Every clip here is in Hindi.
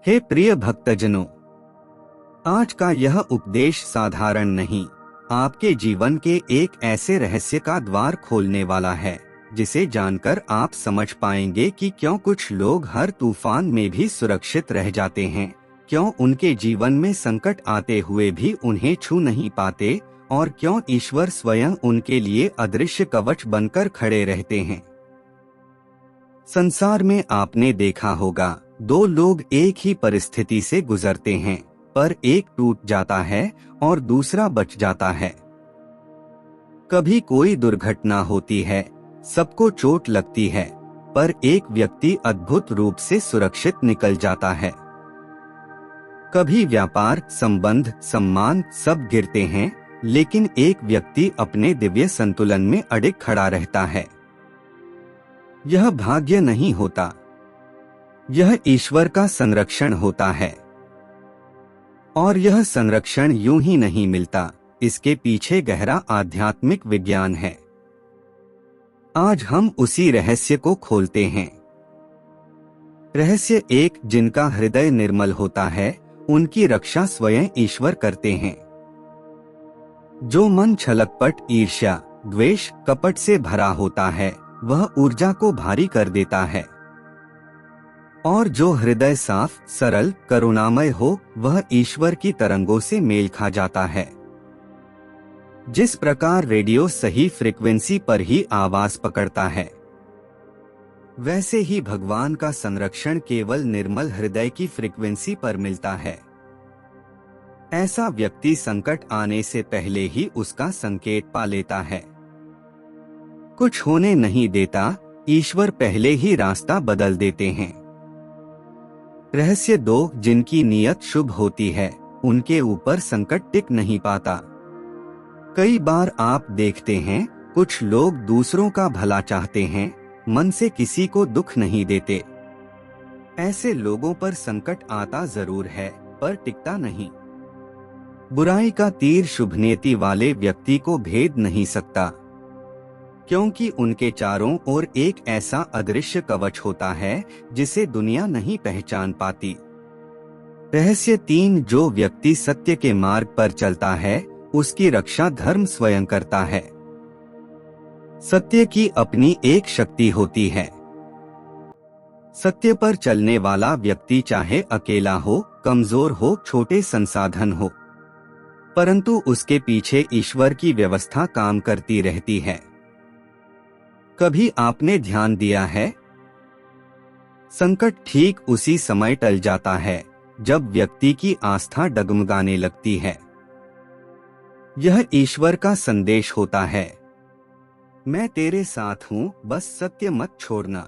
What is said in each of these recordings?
हे प्रिय भक्तजनों, आज का यह उपदेश साधारण नहीं, आपके जीवन के एक ऐसे रहस्य का द्वार खोलने वाला है जिसे जानकर आप समझ पाएंगे कि क्यों कुछ लोग हर तूफान में भी सुरक्षित रह जाते हैं, क्यों उनके जीवन में संकट आते हुए भी उन्हें छू नहीं पाते और क्यों ईश्वर स्वयं उनके लिए अदृश्य कवच बनकर खड़े रहते हैं। संसार में आपने देखा होगा, दो लोग एक ही परिस्थिति से गुजरते हैं, पर एक टूट जाता है और दूसरा बच जाता है। कभी कोई दुर्घटना होती है, सबको चोट लगती है, पर एक व्यक्ति अद्भुत रूप से सुरक्षित निकल जाता है। कभी व्यापार, संबंध, सम्मान सब गिरते हैं, लेकिन एक व्यक्ति अपने दिव्य संतुलन में अडिग खड़ा रहता है। यह भाग्य नहीं होता, यह ईश्वर का संरक्षण होता है। और यह संरक्षण यूं ही नहीं मिलता, इसके पीछे गहरा आध्यात्मिक विज्ञान है। आज हम उसी रहस्य को खोलते हैं। रहस्य एक, जिनका हृदय निर्मल होता है उनकी रक्षा स्वयं ईश्वर करते हैं। जो मन छलकपट, ईर्ष्या, द्वेष, कपट से भरा होता है वह ऊर्जा को भारी कर देता है, और जो हृदय साफ, सरल, करुणामय हो वह ईश्वर की तरंगों से मेल खा जाता है। जिस प्रकार रेडियो सही फ्रीक्वेंसी पर ही आवाज पकड़ता है, वैसे ही भगवान का संरक्षण केवल निर्मल हृदय की फ्रीक्वेंसी पर मिलता है। ऐसा व्यक्ति संकट आने से पहले ही उसका संकेत पा लेता है। कुछ होने नहीं देता, ईश्वर पहले ही रास्ता बदल देते हैं। रहस्य दो, जिनकी नीयत शुभ होती है उनके ऊपर संकट टिक नहीं पाता। कई बार आप देखते हैं, कुछ लोग दूसरों का भला चाहते हैं, मन से किसी को दुख नहीं देते। ऐसे लोगों पर संकट आता जरूर है, पर टिकता नहीं। बुराई का तीर शुभनीति वाले व्यक्ति को भेद नहीं सकता, क्योंकि उनके चारों ओर एक ऐसा अदृश्य कवच होता है जिसे दुनिया नहीं पहचान पाती। रहस्य तीन, जो व्यक्ति सत्य के मार्ग पर चलता है उसकी रक्षा धर्म स्वयं करता है। सत्य की अपनी एक शक्ति होती है। सत्य पर चलने वाला व्यक्ति चाहे अकेला हो, कमजोर हो, छोटे संसाधन हो, परंतु उसके पीछे ईश्वर की व्यवस्था काम करती रहती है। कभी आपने ध्यान दिया है, संकट ठीक उसी समय टल जाता है जब व्यक्ति की आस्था डगमगाने लगती है। यह ईश्वर का संदेश होता है, मैं तेरे साथ हूँ, बस सत्य मत छोड़ना।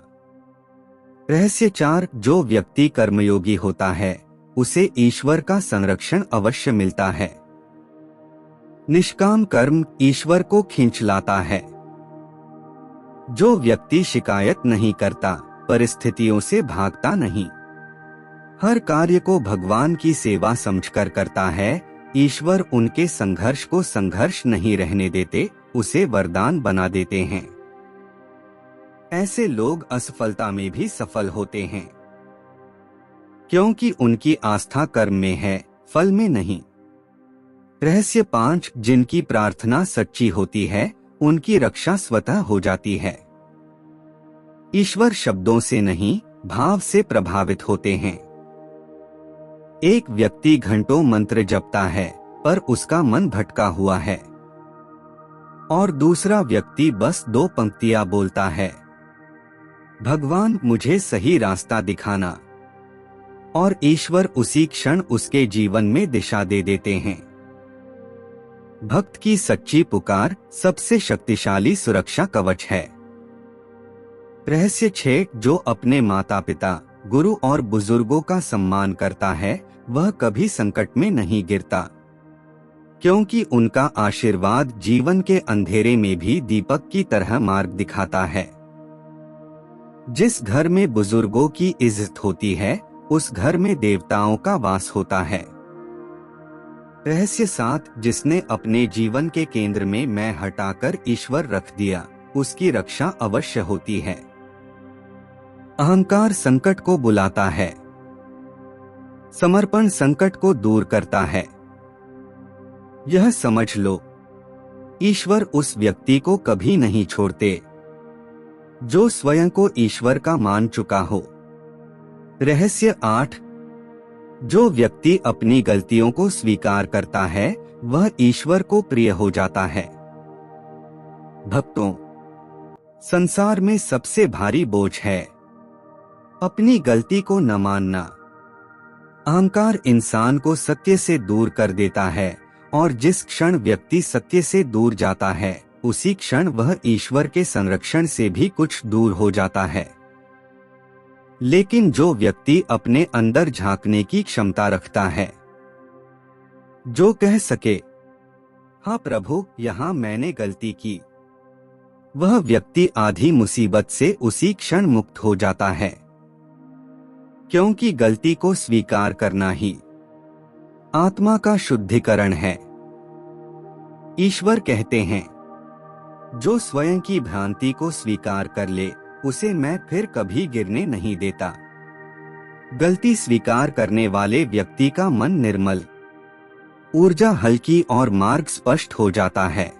रहस्य चार, जो व्यक्ति कर्मयोगी होता है उसे ईश्वर का संरक्षण अवश्य मिलता है। निष्काम कर्म ईश्वर को खींच लाता है। जो व्यक्ति शिकायत नहीं करता, परिस्थितियों से भागता नहीं, हर कार्य को भगवान की सेवा समझकर करता है, ईश्वर उनके संघर्ष को संघर्ष नहीं रहने देते, उसे वरदान बना देते हैं। ऐसे लोग असफलता में भी सफल होते हैं, क्योंकि उनकी आस्था कर्म में है, फल में नहीं। रहस्य पांच, जिनकी प्रार्थना सच्ची होती है उनकी रक्षा स्वतः हो जाती है। ईश्वर शब्दों से नहीं, भाव से प्रभावित होते हैं। एक व्यक्ति घंटों मंत्र जपता है पर उसका मन भटका हुआ है, और दूसरा व्यक्ति बस दो पंक्तियां बोलता है, भगवान मुझे सही रास्ता दिखाना, और ईश्वर उसी क्षण उसके जीवन में दिशा दे देते हैं। भक्त की सच्ची पुकार सबसे शक्तिशाली सुरक्षा कवच है। रहस्य 6, जो अपने माता पिता, गुरु और बुजुर्गों का सम्मान करता है वह कभी संकट में नहीं गिरता, क्योंकि उनका आशीर्वाद जीवन के अंधेरे में भी दीपक की तरह मार्ग दिखाता है। जिस घर में बुजुर्गों की इज्जत होती है उस घर में देवताओं का वास होता है। रहस्य 7, जिसने अपने जीवन के केंद्र में मैं हटाकर ईश्वर रख दिया उसकी रक्षा अवश्य होती है। अहंकार संकट को बुलाता है, समर्पण संकट को दूर करता है। यह समझ लो, ईश्वर उस व्यक्ति को कभी नहीं छोड़ते जो स्वयं को ईश्वर का मान चुका हो। रहस्य 8। जो व्यक्ति अपनी गलतियों को स्वीकार करता है वह ईश्वर को प्रिय हो जाता है। भक्तों, संसार में सबसे भारी बोझ है अपनी गलती को न मानना। अहंकार इंसान को सत्य से दूर कर देता है और जिस क्षण व्यक्ति सत्य से दूर जाता है उसी क्षण वह ईश्वर के संरक्षण से भी कुछ दूर हो जाता है। लेकिन जो व्यक्ति अपने अंदर झांकने की क्षमता रखता है, जो कह सके हाँ प्रभु यहाँ मैंने गलती की, वह व्यक्ति आधी मुसीबत से उसी क्षण मुक्त हो जाता है। क्योंकि गलती को स्वीकार करना ही आत्मा का शुद्धिकरण है। ईश्वर कहते हैं, जो स्वयं की भ्रांति को स्वीकार कर ले उसे मैं फिर कभी गिरने नहीं देता। गलती स्वीकार करने वाले व्यक्ति का मन निर्मल, ऊर्जा हल्की और मार्ग स्पष्ट हो जाता है।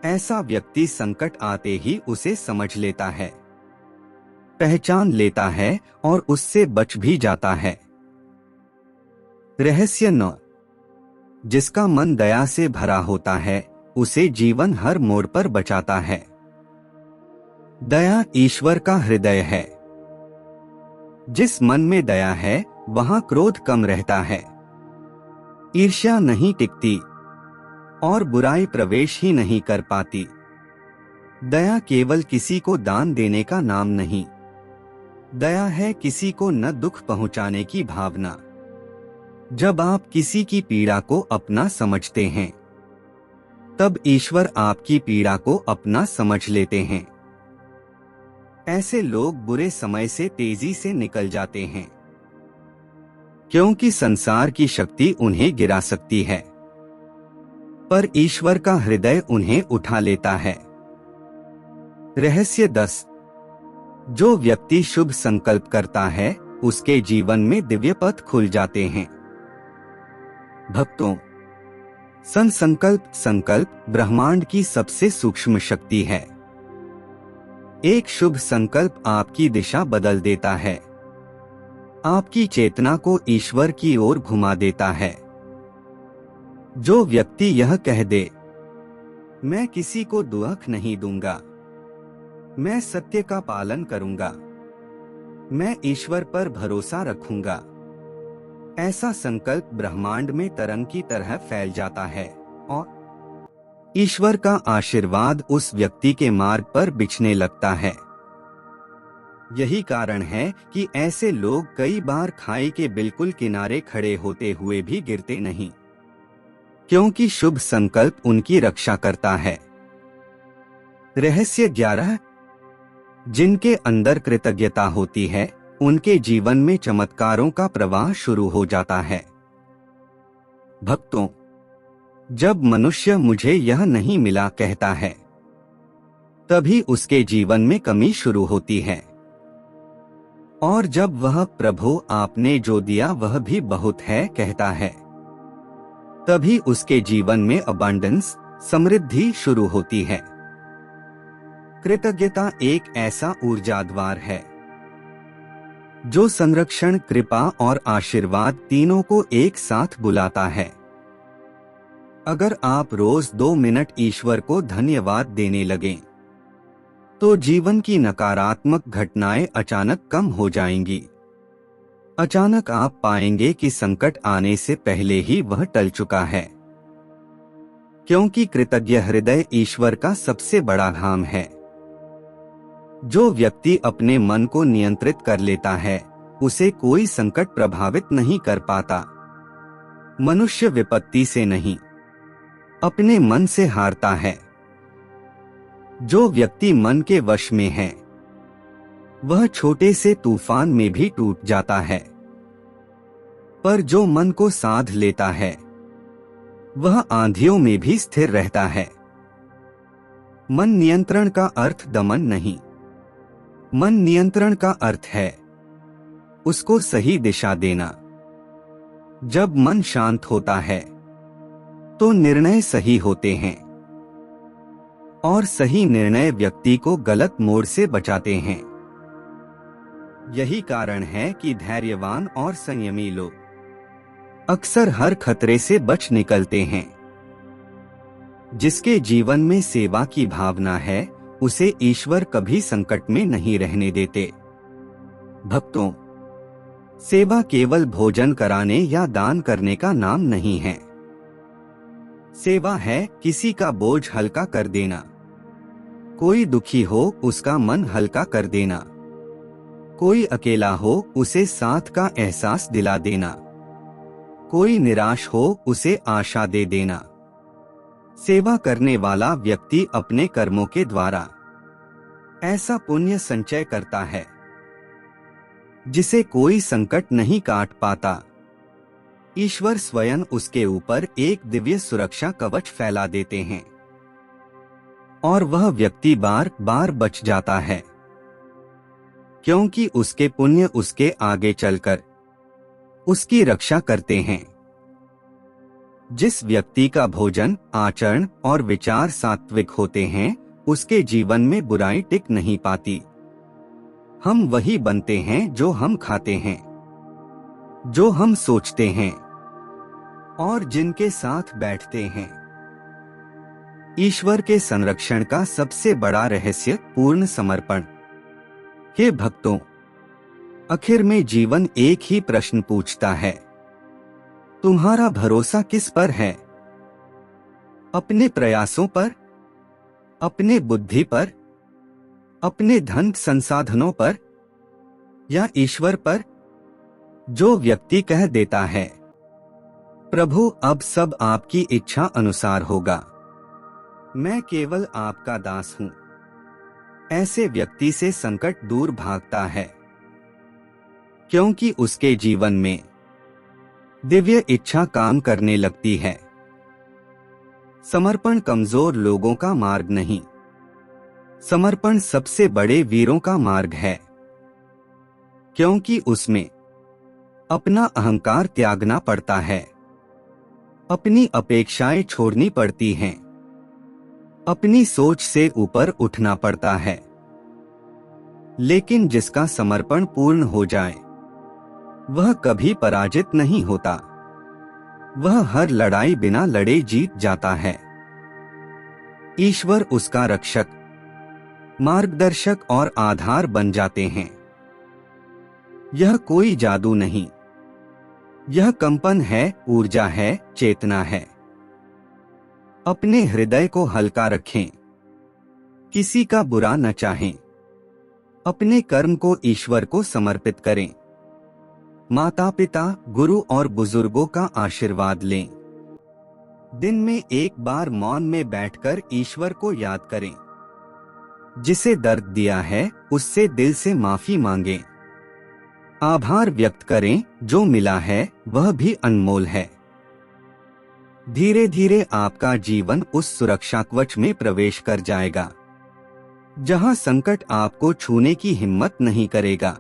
ऐसा व्यक्ति संकट आते ही उसे समझ लेता है, पहचान लेता है और उससे बच भी जाता है। रहस्य 9। जिसका मन दया से भरा होता है उसे जीवन हर मोड़ पर बचाता है। दया ईश्वर का हृदय है। जिस मन में दया है वहां क्रोध कम रहता है, ईर्ष्या नहीं टिकती और बुराई प्रवेश ही नहीं कर पाती। दया केवल किसी को दान देने का नाम नहीं, दया है किसी को न दुख पहुंचाने की भावना। जब आप किसी की पीड़ा को अपना समझते हैं तब ईश्वर आपकी पीड़ा को अपना समझ लेते हैं। ऐसे लोग बुरे समय से तेजी से निकल जाते हैं क्योंकि संसार की शक्ति उन्हें गिरा सकती है, पर ईश्वर का हृदय उन्हें उठा लेता है। रहस्य 10। जो व्यक्ति शुभ संकल्प करता है उसके जीवन में दिव्य पथ खुल जाते हैं। भक्तों, संकल्प ब्रह्मांड की सबसे सूक्ष्म शक्ति है। एक शुभ संकल्प आपकी दिशा बदल देता है, आपकी चेतना को ईश्वर की ओर घुमा देता है। जो व्यक्ति यह कह दे, मैं किसी को दुख नहीं दूंगा, मैं सत्य का पालन करूंगा, मैं ईश्वर पर भरोसा रखूंगा, ऐसा संकल्प ब्रह्मांड में तरंग की तरह फैल जाता है और ईश्वर का आशीर्वाद उस व्यक्ति के मार्ग पर बिछने लगता है। यही कारण है कि ऐसे लोग कई बार खाई के बिल्कुल किनारे खड़े होते हुए भी गिरते नहीं, क्योंकि शुभ संकल्प उनकी रक्षा करता है। रहस्य 11। जिनके अंदर कृतज्ञता होती है उनके जीवन में चमत्कारों का प्रवाह शुरू हो जाता है। भक्तों, जब मनुष्य मुझे यह नहीं मिला कहता है तभी उसके जीवन में कमी शुरू होती है, और जब वह प्रभु आपने जो दिया वह भी बहुत है कहता है तभी उसके जीवन में अबंडेंस, समृद्धि शुरू होती है। कृतज्ञता एक ऐसा ऊर्जा द्वार है जो संरक्षण, कृपा और आशीर्वाद तीनों को एक साथ बुलाता है। अगर आप रोज 2 मिनट ईश्वर को धन्यवाद देने लगें तो जीवन की नकारात्मक घटनाएं अचानक कम हो जाएंगी। अचानक आप पाएंगे कि संकट आने से पहले ही वह टल चुका है, क्योंकि कृतज्ञ हृदय ईश्वर का सबसे बड़ा धाम है। जो व्यक्ति अपने मन को नियंत्रित कर लेता है उसे कोई संकट प्रभावित नहीं कर पाता। मनुष्य विपत्ति से नहीं, अपने मन से हारता है। जो व्यक्ति मन के वश में है वह छोटे से तूफान में भी टूट जाता है, पर जो मन को साध लेता है वह आंधियों में भी स्थिर रहता है। मन नियंत्रण का अर्थ दमन नहीं, मन नियंत्रण का अर्थ है उसको सही दिशा देना। जब मन शांत होता है तो निर्णय सही होते हैं, और सही निर्णय व्यक्ति को गलत मोड़ से बचाते हैं। यही कारण है कि धैर्यवान और संयमी लोग अक्सर हर खतरे से बच निकलते हैं। जिसके जीवन में सेवा की भावना है, उसे ईश्वर कभी संकट में नहीं रहने देते। भक्तों, सेवा केवल भोजन कराने या दान करने का नाम नहीं है। सेवा है किसी का बोझ हल्का कर देना। कोई दुखी हो उसका मन हल्का कर देना। कोई अकेला हो उसे साथ का एहसास दिला देना। कोई निराश हो उसे आशा दे देना। सेवा करने वाला व्यक्ति अपने कर्मों के द्वारा ऐसा पुण्य संचय करता है जिसे कोई संकट नहीं काट पाता। ईश्वर स्वयं उसके ऊपर एक दिव्य सुरक्षा कवच फैला देते हैं और वह व्यक्ति बार बार बच जाता है, क्योंकि उसके पुण्य उसके आगे चलकर उसकी रक्षा करते हैं। जिस व्यक्ति का भोजन, आचरण और विचार सात्विक होते हैं, उसके जीवन में बुराई टिक नहीं पाती। हम वही बनते हैं जो हम खाते हैं, जो हम सोचते हैं और जिनके साथ बैठते हैं। ईश्वर के संरक्षण का सबसे बड़ा रहस्य पूर्ण समर्पण। हे भक्तों, आखिर में जीवन एक ही प्रश्न पूछता है, तुम्हारा भरोसा किस पर है? अपने प्रयासों पर, अपने बुद्धि पर, अपने धन संसाधनों पर, या ईश्वर पर? जो व्यक्ति कह देता है, प्रभु अब सब आपकी इच्छा अनुसार होगा, मैं केवल आपका दास हूं, ऐसे व्यक्ति से संकट दूर भागता है, क्योंकि उसके जीवन में दिव्य इच्छा काम करने लगती है। समर्पण कमजोर लोगों का मार्ग नहीं, समर्पण सबसे बड़े वीरों का मार्ग है, क्योंकि उसमें अपना अहंकार त्यागना पड़ता है, अपनी अपेक्षाएं छोड़नी पड़ती हैं, अपनी सोच से ऊपर उठना पड़ता है। लेकिन जिसका समर्पण पूर्ण हो जाए, वह कभी पराजित नहीं होता। वह हर लड़ाई बिना लड़े जीत जाता है। ईश्वर उसका रक्षक, मार्गदर्शक और आधार बन जाते हैं। यह कोई जादू नहीं, यह कंपन है, ऊर्जा है, चेतना है। अपने हृदय को हल्का रखें, किसी का बुरा न चाहें, अपने कर्म को ईश्वर को समर्पित करें, माता पिता, गुरु और बुजुर्गों का आशीर्वाद लें। दिन में एक बार मौन में बैठकर ईश्वर को याद करें। जिसे दर्द दिया है उससे दिल से माफी मांगें। आभार व्यक्त करें, जो मिला है वह भी अनमोल है। धीरे धीरे आपका जीवन उस सुरक्षा कवच में प्रवेश कर जाएगा, जहां संकट आपको छूने की हिम्मत नहीं करेगा।